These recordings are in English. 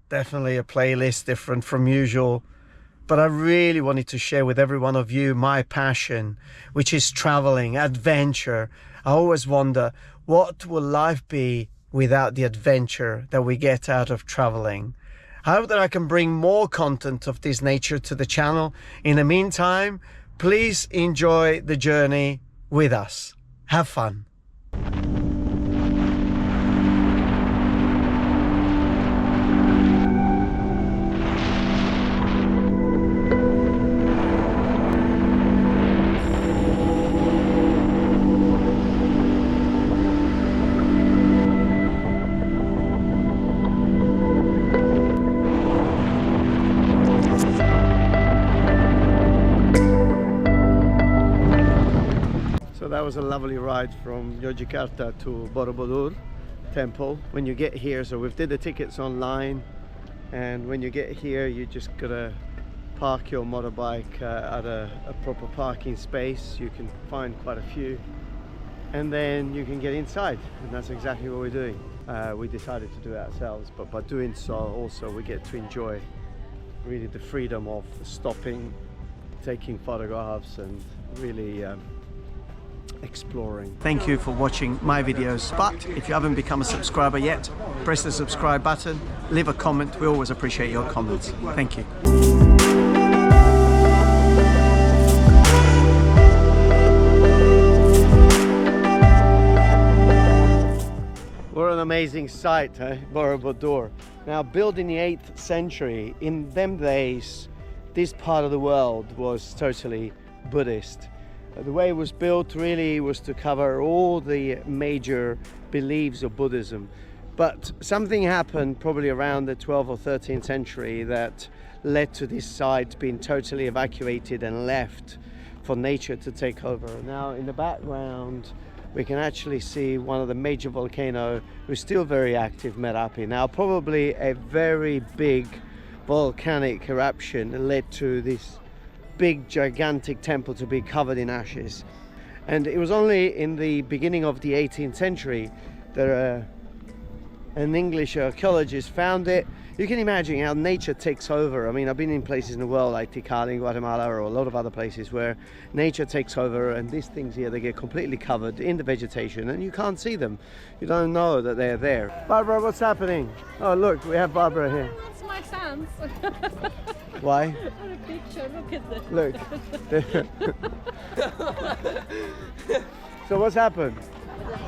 Definitely a playlist different from usual. But I really wanted to share with every one of you my passion, which is traveling, adventure. I always wonder, what will life be without the adventure that we get out of traveling? I hope that I can bring more content of this nature to the channel. In the meantime, please enjoy the journey with us. Have fun. That was a lovely ride from Yogyakarta to Borobudur temple. When you get here, so we've did the tickets online, and when you get here you just gotta park your motorbike at a proper parking space. You can find quite a few, and then you can get inside, and that's exactly what we're doing. We decided to do it ourselves, but by doing so also we get to enjoy really the freedom of stopping, taking photographs, and really exploring. Thank you for watching my videos, but if you haven't become a subscriber yet, press the subscribe button, leave a comment. We always appreciate your comments. Thank you. What an amazing sight, eh? Borobudur. Now, built in the 8th century, in them days this part of the world was totally Buddhist. The way it was built really was to cover all the major beliefs of Buddhism. But something happened probably around the 12th or 13th century that led to this site being totally evacuated and left for nature to take over. Now in the background we can actually see one of the major volcanoes who's still very active, Merapi. Now probably a very big volcanic eruption led to this big gigantic temple to be covered in ashes, and it was only in the beginning of the 18th century that an English archaeologist found it. You can imagine how nature takes over. I mean, I've been in places in the world like Tikal in Guatemala or a lot of other places where nature takes over, and these things here, they get completely covered in the vegetation and you can't see them. You don't know that they're there. Barbara, what's happening? Oh look, we have Barbara here. That's my hands. Why? A picture, look at Look. So what's happened?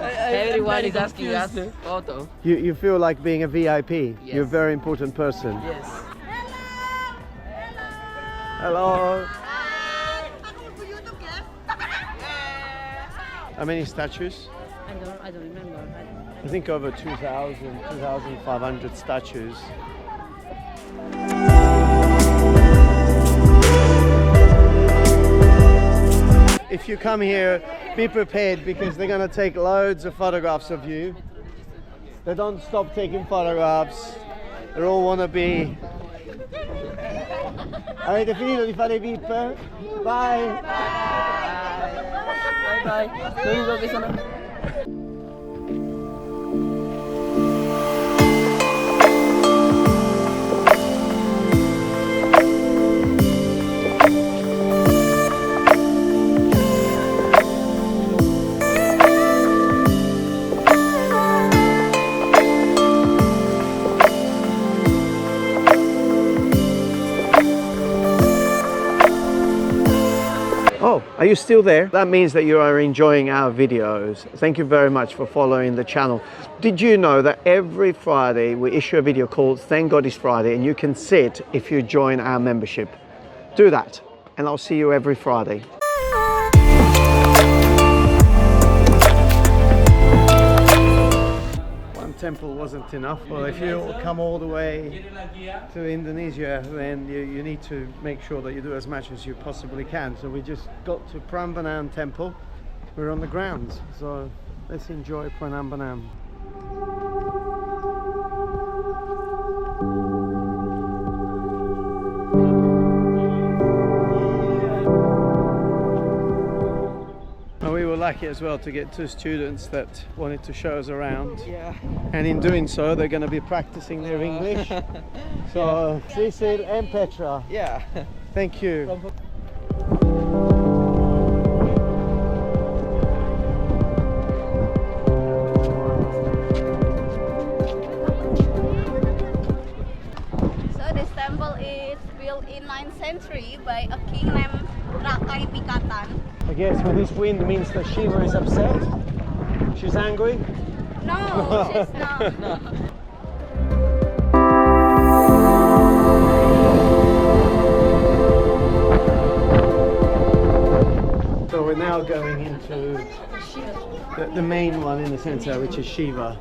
Everyone is asking us photo. You feel like being a VIP? Yes. You're a very important person. Yes. Hello. How many statues? I don't remember. I think over 2,500 statues. If you come here, be prepared because they're going to take loads of photographs of you. They don't stop taking photographs. They all want to be. Avete finito di fare VIP? Bye! Bye bye. Oh, are you still there? That means that you are enjoying our videos. Thank you very much for following the channel. Did you know that every Friday we issue a video called Thank God It's Friday, and you can sit if you join our membership? Do that, and I'll see you every Friday. Temple wasn't enough. Well, if you come all the way to Indonesia, then you need to make sure that you do as much as you possibly can. So we just got to Prambanan Temple. We're on the grounds, so let's enjoy Prambanan. lucky as well to get two students that wanted to show us around. Yeah. And in doing so, they're going to be practicing their English. So, Cecil and Petra, Yeah. thank you. So this temple is built in 9th century by a king named Rakai Pikatan. I guess when this wind means that Shiva is upset, she's angry. No, she's not. So we're now going into the main one in the center, which is Shiva.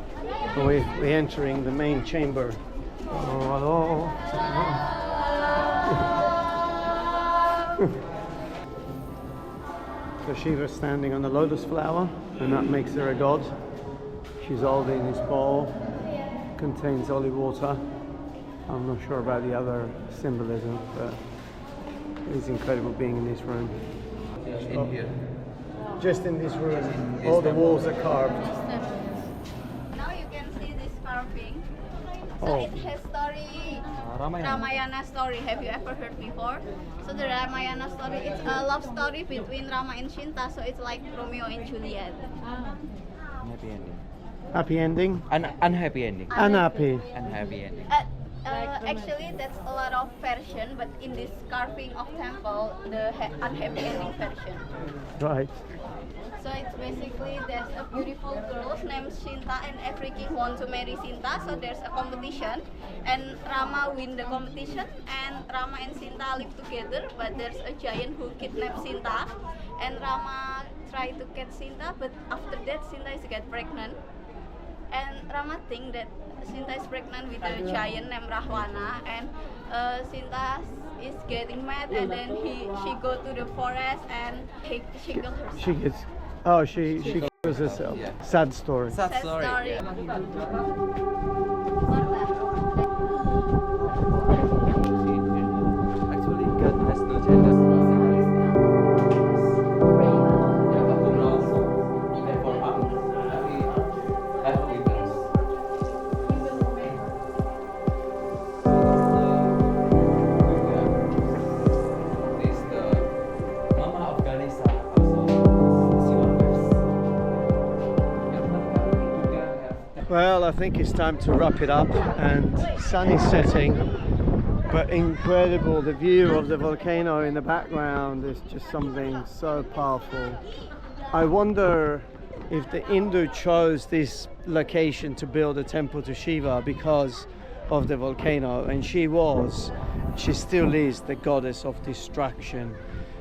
So we're entering the main chamber. Oh, hello. So Shiva's standing on the lotus flower, and that makes her a god. She's holding this bowl, contains holy water. I'm not sure about the other symbolism, but it's incredible being in this room. In here. Just in this room, all the walls are carved. Now you can see this carving. So Oh. it has story, Ramayana. Ramayana story. Have you ever heard before? So the Ramayana story, it's a love story between Rama and Sinta. So it's like Romeo and Juliet. Happy ending. Happy ending? Unhappy ending. Unhappy. Unhappy ending. Actually, that's a lot of version, but in this carving of temple, the unhappy ending version. Right. So it's basically there's a beautiful girl named Sinta, and every king wants to marry Sinta. So there's a competition, and Rama win the competition, and Rama and Sinta live together. But there's a giant who kidnaps Sinta, and Rama try to catch Sinta, but after that Sinta is get pregnant, and Rama think that Sinta is pregnant with a giant named Rahwana, and Sinta is getting mad, and then she go to the forest and she kills herself. She gets. She kills herself. Yeah. Sad story. Sad Sad story. story. Yeah. Actually, God has no gender. Well, I think it's time to wrap it up, and sun is setting, but incredible. The view of the volcano in the background is just something so powerful. I wonder if the Hindu chose this location to build a temple to Shiva because of the volcano, and she still is the goddess of destruction.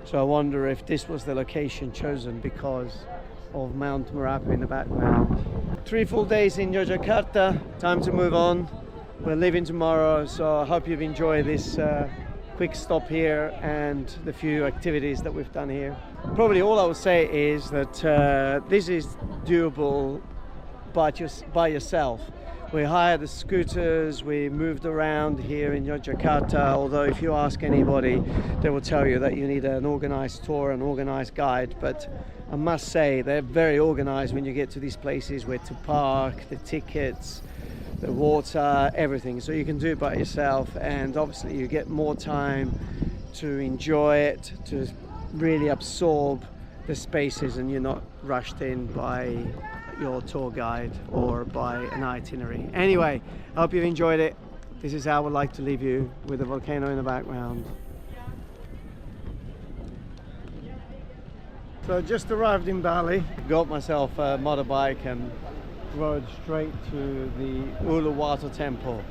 So I wonder if this was the location chosen because of Mount Merapi in the background. 3 full days in Yogyakarta, time to move on. We're leaving tomorrow, so I hope you've enjoyed this quick stop here and the few activities that we've done here. Probably all I would say is that this is doable by yourself. We hired the scooters, we moved around here in Yogyakarta, although if you ask anybody, they will tell you that you need an organized tour, an organized guide, but I must say they're very organized when you get to these places, where to park, the tickets, the water, everything. So you can do it by yourself, and obviously you get more time to enjoy it, to really absorb the spaces, and you're not rushed in by your tour guide or by an itinerary. Anyway, I hope you've enjoyed it. This is how I would like to leave you, with the volcano in the background. So just arrived in Bali, got myself a motorbike and rode straight to the Uluwatu temple.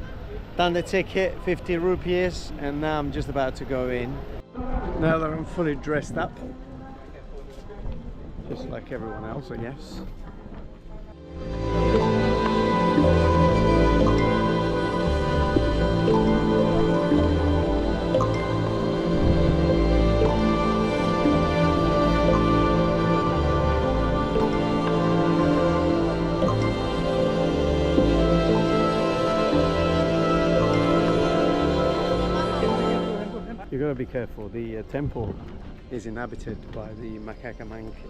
Done the ticket, 50 rupees, and now I'm just about to go in. Now that I'm fully dressed up, just like everyone else, I guess. You gotta be careful. The temple is inhabited by the macaca monkey,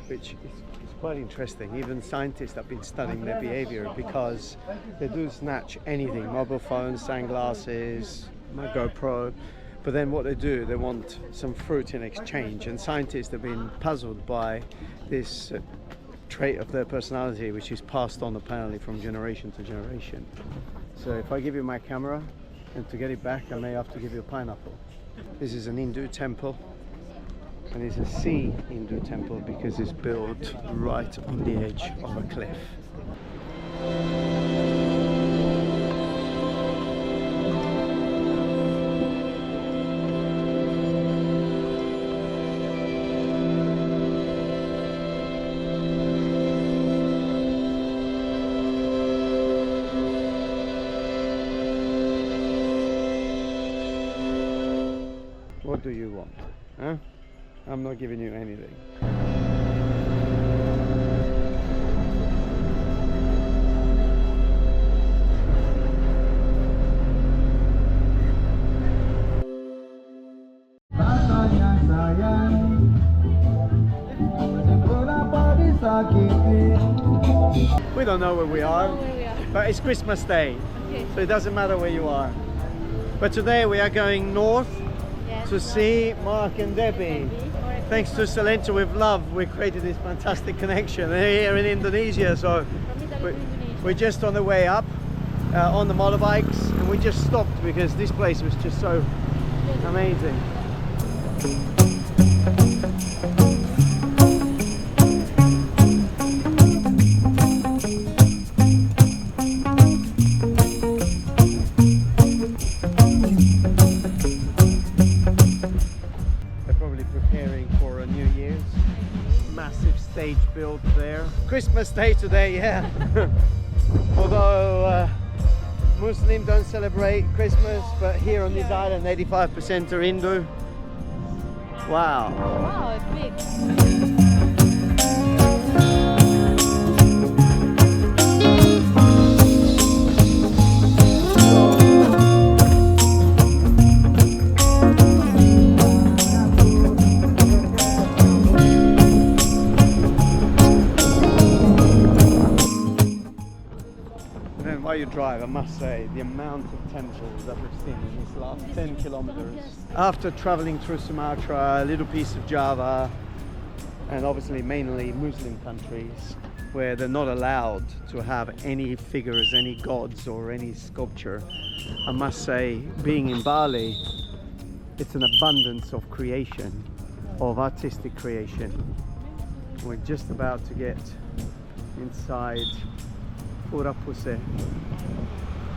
which is quite interesting. Even scientists have been studying their behavior because they do snatch anything, mobile phones, sunglasses, my GoPro, but then what they do, they want some fruit in exchange, and scientists have been puzzled by this trait of their personality, which is passed on apparently from generation to generation. So if I give you my camera, and to get it back I may have to give you a pineapple. This is an Hindu temple, and it's a sea Hindu temple because it's built right on the edge of a cliff. What do you want? Huh? I'm not giving you anything. We don't know where we are, but it's Christmas Day, so it doesn't matter where you are. But today we are going north to see Mark and Debbie. Thanks to Salento with Love, we created this fantastic connection here in Indonesia. So we're just on the way up on the motorbikes, and we just stopped because this place was just so amazing. Stage built there. Christmas Day today, yeah. Although Muslims don't celebrate Christmas, but here on this island 85% are Hindu. Wow. Wow, it's big. While you drive, I must say, the amount of temples that we've seen in this last 10 kilometers. After traveling through Sumatra, a little piece of Java, and obviously mainly Muslim countries, where they're not allowed to have any figures, any gods or any sculpture, I must say, being in Bali, it's an abundance of creation, of artistic creation. We're just about to get inside Urapuse.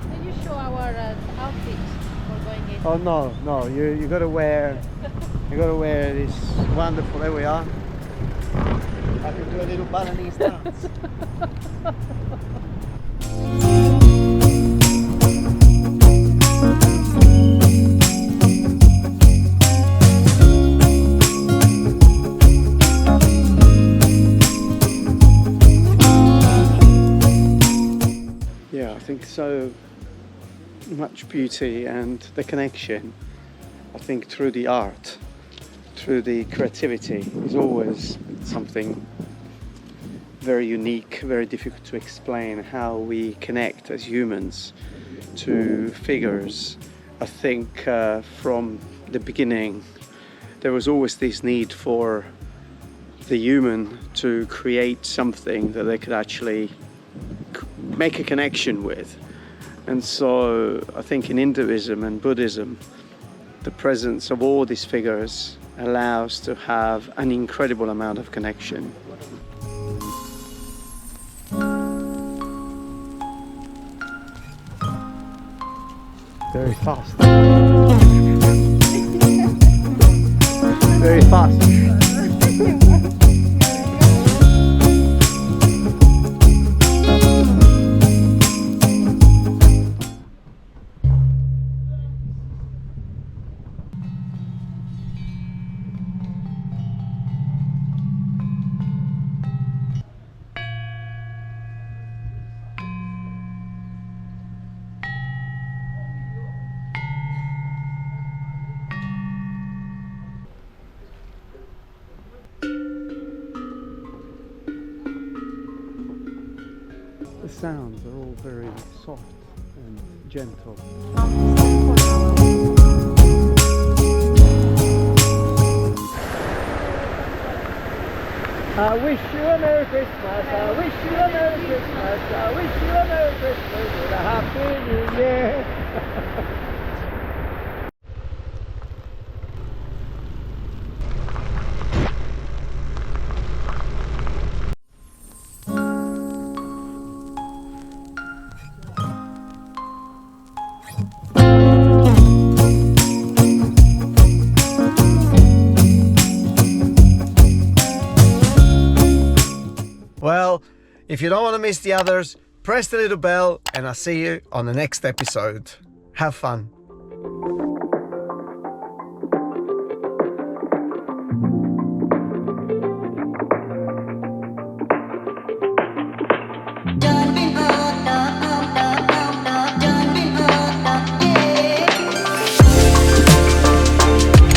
Can you show our outfit for going in? Oh no, you gotta wear this wonderful. There we are. I can do a little Balinese dance. I think so much beauty and the connection, I think, through the art, through the creativity, is always something very unique, very difficult to explain how we connect as humans to figures. I think from the beginning there was always this need for the human to create something that they could actually make a connection with. And so I think in Hinduism and Buddhism, the presence of all these figures allows to have an incredible amount of connection. Very fast. Very fast. sounds are all very soft and gentle. I wish you a Merry Christmas, I wish you a Merry Christmas, I wish you a Merry Christmas and a Happy New Year. Well, if you don't want to miss the others, press the little bell and I'll see you on the next episode. Have fun.